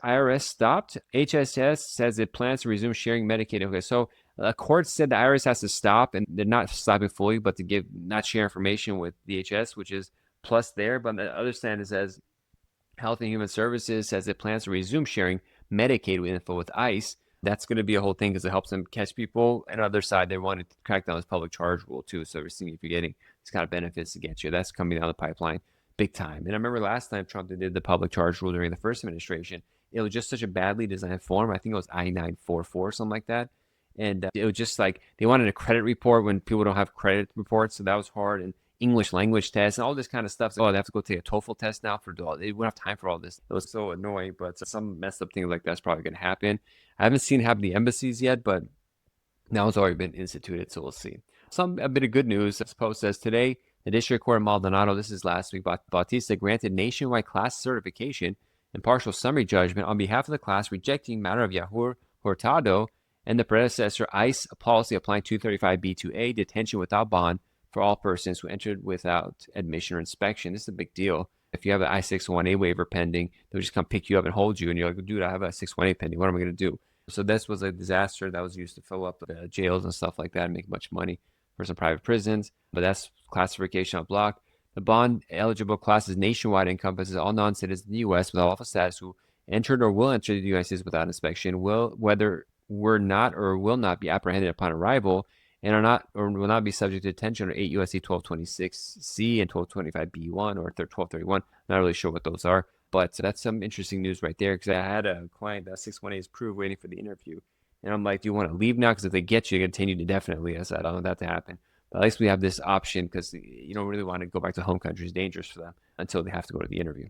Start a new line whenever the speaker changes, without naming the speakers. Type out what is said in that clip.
IRS stopped. HHS says it plans to resume sharing Medicaid. Okay, so a court said the IRS has to stop, and they're not stopping fully, but to give not share information with DHS, which is plus there. But on the other hand, it says Health and Human Services says it plans to resume sharing Medicaid info with ICE. That's going to be a whole thing because it helps them catch people. And on the other side, they wanted to crack down this public charge rule too. So we're seeing if you're getting these kind of benefits to get you, that's coming down the pipeline big time. And I remember last time Trump did the public charge rule during the first administration, it was just such a badly designed form. I think it was I-944, something like that. And it was just like they wanted a credit report when people don't have credit reports. So that was hard. And English language tests and all this kind of stuff. So, oh, they have to go take a TOEFL test now for all. They wouldn't have time for all this. It was so annoying, but some messed up things like that's probably going to happen. I haven't seen it happen in the embassies yet, but now it's already been instituted, so we'll see. A bit of good news. This post says today, the District Court of Maldonado, this is last week, Bautista granted nationwide class certification and partial summary judgment on behalf of the class, rejecting matter of Yahur Hurtado and the predecessor ICE policy applying 235B2A, detention without bond, for all persons who entered without admission or inspection. This is a big deal. If you have an I-618 waiver pending, they'll just come pick you up and hold you. And you're like, dude, I have a 618 pending. What am I going to do? So this was a disaster that was used to fill up the jails and stuff like that and make much money for some private prisons. But that's classification on block. The bond eligible classes nationwide encompasses all non-citizens in the U.S. without lawful status who entered or will enter the United States without inspection, whether were not or will not be apprehended upon arrival, and are not or will not be subject to detention under 8 U.S.C. 1226C and 1225B1 or 1231. Not really sure what those are, but that's some interesting news right there because I had a client that 618 is approved waiting for the interview. And I'm like, do you want to leave now? Because if they get you, they continue indefinitely. I said, I don't want that to happen. But at least we have this option because you don't really want to go back to home country. It's dangerous for them until they have to go to the interview.